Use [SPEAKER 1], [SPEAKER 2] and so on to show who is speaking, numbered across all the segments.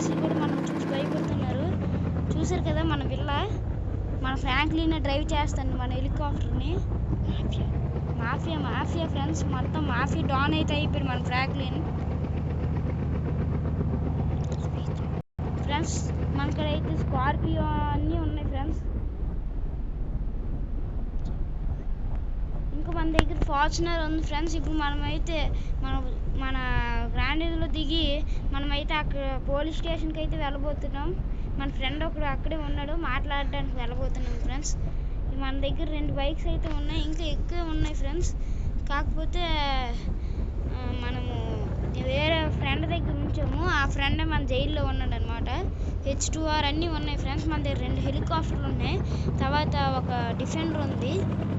[SPEAKER 1] పోలీసులు కూడా మనం చూసి భయపడుతున్నారు. చూసారు కదా మన పిల్ల మన ఫ్రాంక్లిన్ డ్రైవ్ చేస్తాను మన హెలికాప్టర్ని. మాఫియా మాఫియా ఫ్రెండ్స్, మొత్తం మాఫియా డాన్ అయితే అయిపోయారు మన ఫ్రాంక్లిన్ ఫ్రెండ్స్. మనకడైతే స్కార్పియో అన్నీ ఉన్నాయి ఫ్రెండ్స్. ఇంకా మన దగ్గర ఫార్చునర్ ఉంది ఫ్రెండ్స్. ఇప్పుడు మనమైతే మన గ్రాండీలో దిగి మనమైతే అక్కడ పోలీస్ స్టేషన్కి అయితే వెళ్ళబోతున్నాం. మన ఫ్రెండ్ ఒకడు అక్కడే ఉన్నాడు, మాట్లాడడానికి వెళ్ళబోతున్నాం ఫ్రెండ్స్. మన దగ్గర 2 బైక్స్ అయితే ఉన్నాయి, ఇంకా ఎక్కువ ఉన్నాయి ఫ్రెండ్స్. కాకపోతే మనము వేరే ఫ్రెండ్ దగ్గర ఉంచాము. ఆ ఫ్రెండ్ మన జైల్లో ఉన్నాడు అనమాట. H2R అన్నీ ఉన్నాయి ఫ్రెండ్స్. మన దగ్గర 2 హెలికాప్టర్లు ఉన్నాయి, తర్వాత ఒక డిఫెండర్ ఉంది,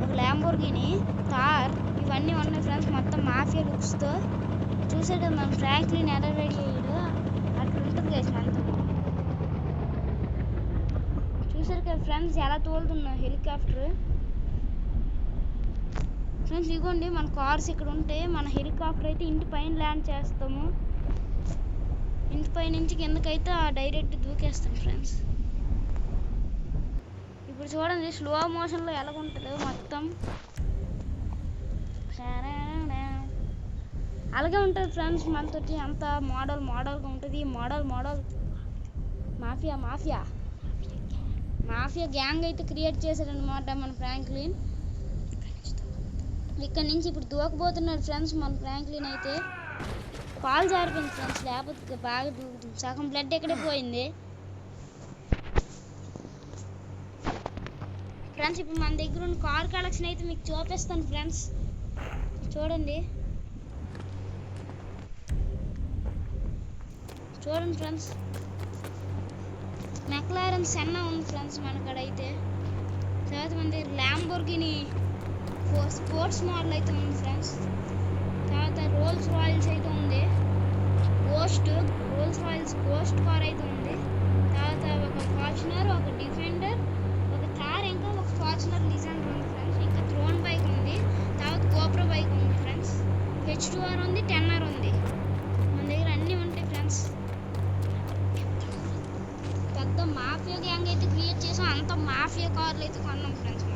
[SPEAKER 1] ఒక ల్యాంబోర్గిని, థార్, ఇవన్నీ ఉన్నాయి ఫ్రెండ్స్. మొత్తం మాఫియా లుక్స్తో. చూసారు కదా మన ఫ్రాంక్లిన్ ఎలా రెడీ అయ్యాడు, అట్లా ఉంటుంది కదా మనతో. చూసారు కదా ఫ్రెండ్స్ ఎలా తోలుతున్నాం హెలికాప్టర్ ఫ్రెండ్స్. ఇదిగోండి మన కార్స్ ఇక్కడ ఉంటే మన హెలికాప్టర్ అయితే ఇంటి పైన ల్యాండ్ చేస్తాము. ఇంటి పై నుంచి కిందకైతే డైరెక్ట్ దూకేస్తాం ఫ్రెండ్స్. ఇప్పుడు చూడండి స్లో మోషన్లో ఎలాగుంటుందో మొత్తం. అలాగే ఉంటుంది ఫ్రెండ్స్ మనతోటి, అంత మోడల్గా ఉంటుంది. Model mafia mafia mafia gang అయితే క్రియేట్ చేశారనమాట మన ఫ్రాంక్లిన్. ఇక్కడ నుంచి ఇప్పుడు దూకపోతున్నాడు ఫ్రెండ్స్ మన ఫ్రాంక్లిన్ అయితే. కాల్ జారిపోయింది ఫ్రెండ్స్, లేకపోతే బాగా దూకుతుంది. సగం బ్లడ్ ఎక్కడే పోయింది ఫ్రెండ్స్. ఇప్పుడు మన దగ్గర ఉన్న కార్ కలెక్షన్ అయితే మీకు చూపిస్తాను ఫ్రెండ్స్. చూడండి ఫ్రెండ్స్, మెక్లారెన్ సెన్నా ఉంది ఫ్రెండ్స్ మనకడైతే. తర్వాత మన దగ్గర ల్యాంబోర్గిని స్పోర్ట్స్ మోడల్ అయితే ఉంది ఫ్రెండ్స్. తర్వాత రోల్స్ రాయల్స్ అయితే ఉంది, రోల్స్ రాయల్స్ గోస్ట్ కార్ అయితే ఉంది. తర్వాత ఒక ఫార్చునర్, ఒక డిఫెండర్, ఒక థార్, ఇంకా ఒక ఫార్చునర్ లిజెండర్ ఉంది ఫ్రెండ్స్. ఇంకా థ్రోన్ బైక్ ఉంది, తర్వాత గోప్రో బైక్ ఉంది ఫ్రెండ్స్. H2R ఉంది, 10R ఉంది. మన దగ్గర అన్నీ ఉంటాయి ఫ్రెండ్స్. పెద్ద మాఫియా గ్యాంగ్ అయితే క్రియేట్ చేసాం, అంత మాఫియా కార్లు అయితే కొన్నాం ఫ్రెండ్స్.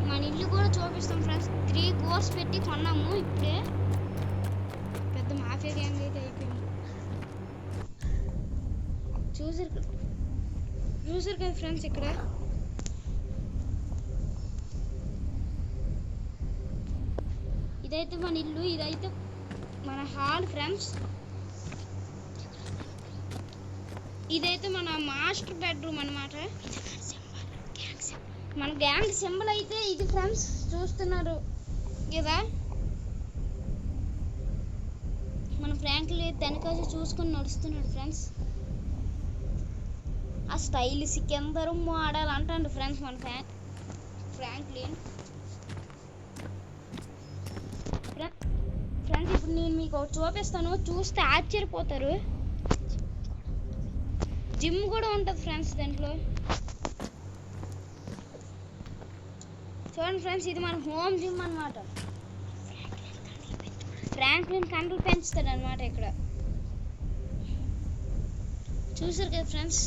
[SPEAKER 1] మన ఇల్లు కూడా చూపిస్తాం ఫ్రెండ్స్. 3 crores పెట్టి కొన్నాము ఇప్పుడే. పెద్ద మాఫియా గ్యాంగ్ అయితే అయిపోయింది. చూసారు కదా ఫ్రెండ్స్, ఇక్కడ ఇదైతే మన ఇల్లు, ఇదైతే మన హాల్ ఫ్రెండ్స్. ఇదైతే మన మాస్టర్ బెడ్రూమ్ అన్నమాట. మన గ్యాంగ్ సింబల్ అయితే ఇది ఫ్రెండ్స్, చూస్తున్నారు కదా. మన ఫ్రాంక్లిన్ వెనకాల చూసుకొని నడుస్తున్నాడు ఫ్రెండ్స్. ఆ స్టైల్ సికందరు మోడల్ అంటాడు ఫ్రెండ్స్ మన ఫ్రాంక్లిన్. ఫ్రెండ్స్ ఇప్పుడు నేను మీకు ఒకటి చూపిస్తాను, చూస్తే ఆశ్చర్యపోతారు. జిమ్ కూడా ఉంటుంది ఫ్రెండ్స్ దాంట్లో. చూడండి ఫ్రెండ్స్, ఇది మన హోమ్ జిమ్ అన్నమాట. ఫ్రాంక్లిన్ కండలు పెంచుతాడు అనమాట ఇక్కడ. చూసారు కదా ఫ్రెండ్స్.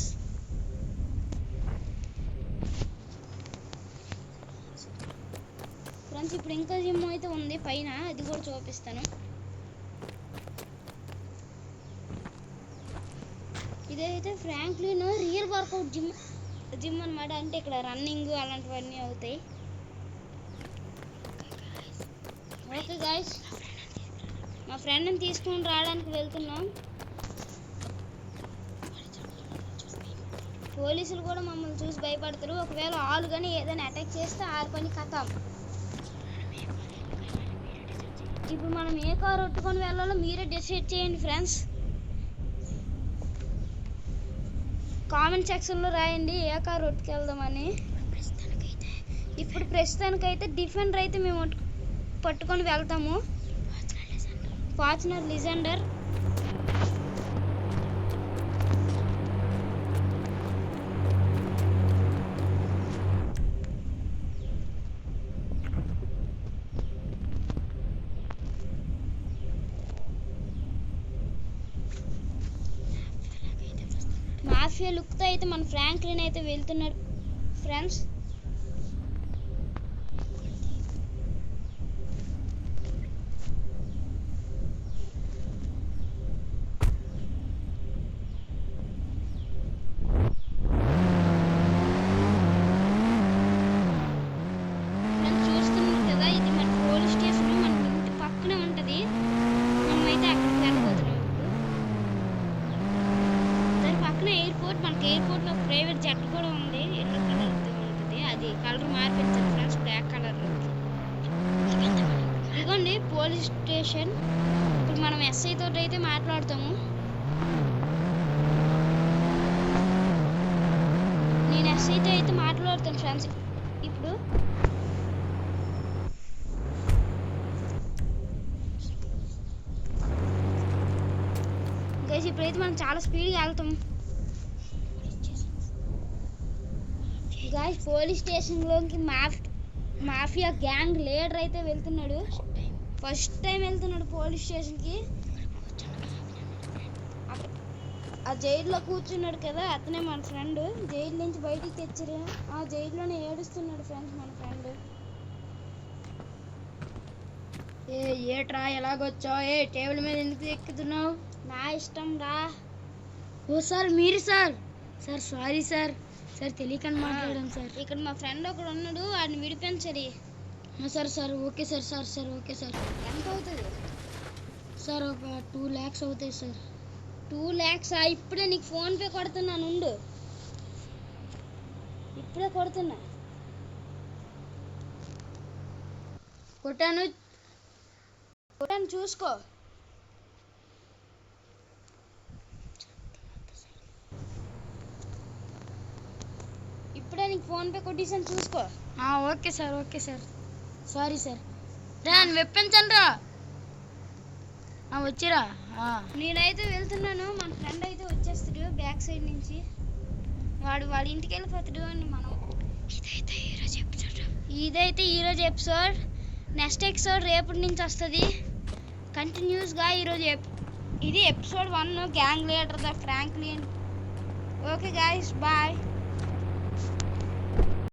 [SPEAKER 1] ఫ్రెండ్స్ ఇప్పుడు ఇంకా జిమ్ అయితే ఉంది పైన, అది కూడా చూపిస్తాను. ఇదైతే ఫ్రాంక్లిన్ రియల్ వర్కౌట్ జిమ్ అన్నమాట. అంటే ఇక్కడ రన్నింగ్ అలాంటివన్నీ అవుతాయి. ఓకే గాయ్స్, మా ఫ్రెండ్ని తీసుకొని రావడానికి వెళ్తున్నాం. పోలీసులు కూడా మమ్మల్ని చూసి భయపడతారు. ఒకవేళ వాళ్ళు కానీ ఏదైనా అటాక్ చేస్తే ఆ పని కథం. ఇప్పుడు మనం ఏ కార్ కొట్టుకొని వెళ్ళాలో మీరే డిసైడ్ చేయండి ఫ్రెండ్స్. కామెంట్ సెక్షన్లో రాయండి ఏ కార్ కొట్టుకెళ్దామని. ఇప్పుడు ప్రస్తుతానికైతే డిఫెండర్ అయితే మేము పట్టుకొని వెళ్తాము. ఫార్చునర్ లిజెండర్. మాఫియా లుక్తో అయితే మన ఫ్రాంక్లిన్ అయితే వెళ్తున్నాడు ఫ్రెండ్స్. చూస్తున్నారు కదా, ఇది మన పోలీస్ స్టేషన్, మన ఇంటి పక్కనే ఉంటుంది. మనమైతే అక్కడికి వెళ్ళబోతున్నాం ఇప్పుడు. దాని పక్కన ఎయిర్పోర్ట్, మనకి ఎయిర్పోర్ట్లో ప్రైవేట్ జెట్ కూడా ఉంది, ఎల్లో కలర్తో ఉంటుంది. అది కలర్ మార్పించారు ఫ్రెండ్స్, బ్లాక్ కలర్లో. ఇదిగోండి పోలీస్ స్టేషన్. ఇప్పుడు మనం ఎస్ఐ తోటి అయితే మాట్లాడతాము. నేను ఎస్ఐతో అయితే మాట్లాడతాను ఫ్రెండ్స్ ఇప్పుడు. గైస్ ఇప్పుడైతే మనం చాలా స్పీడ్గా వెళ్తాం. గైస్ పోలీస్ స్టేషన్లోకి మాఫియా గ్యాంగ్ లీడర్ అయితే వెళ్తున్నాడు. ఫస్ట్ టైం వెళ్తున్నాడు పోలీస్ స్టేషన్కి. ఆ జైల్లో కూర్చున్నాడు కదా, అతనే మన ఫ్రెండ్. జైలు నుంచి బయటికి తెచ్చారు, ఆ జైల్లోనే ఏడుస్తున్నాడు ఫ్రెండ్స్ మన ఫ్రెండ్. ఏట్రా ఎలాగొచ్చావు? టేబుల్ మీద ఎందుకు ఎక్కుతున్నావు? నా ఇష్టం రా. ఓ సార్ మీరు sir? Sir sorry sir, sir తెలియకని మాట్లాడాను సార్. ఇక్కడ మా ఫ్రెండ్ ఒకడు ఉన్నాడు, వాడిని విడిపించాలి. Sir sir okay sir. Sir okay sir. ఎంత అవుతుంది సార్? ఒక 2 lakhs అవుతాయి సార్. 2 lakhs? ఇప్పుడే నీకు ఫోన్పే కొడుతున్నాను, ఉండు. ఇప్పుడే కొడుతున్నా. కొట్టాను చూసుకో. ఇప్పుడే నీకు ఫోన్పే కొట్టేసాను, చూసుకో. Okay sir. Sorry sir. నేను వెప్పించండి రా. వచ్చిరా. నేనైతే వెళ్తున్నాను, మన ఫ్రెండ్ అయితే వచ్చేస్తాడు బ్యాక్ సైడ్ నుంచి. వాడి ఇంటికి వెళ్ళిపోతాడు అని మనం. ఇదైతే ఈరోజు ఎపిసోడ్. నెక్స్ట్ ఎపిసోడ్ రేపటి నుంచి వస్తుంది కంటిన్యూస్గా. ఈరోజు ఇది episode 1, gang leader the Franklin. Okay guys, bye.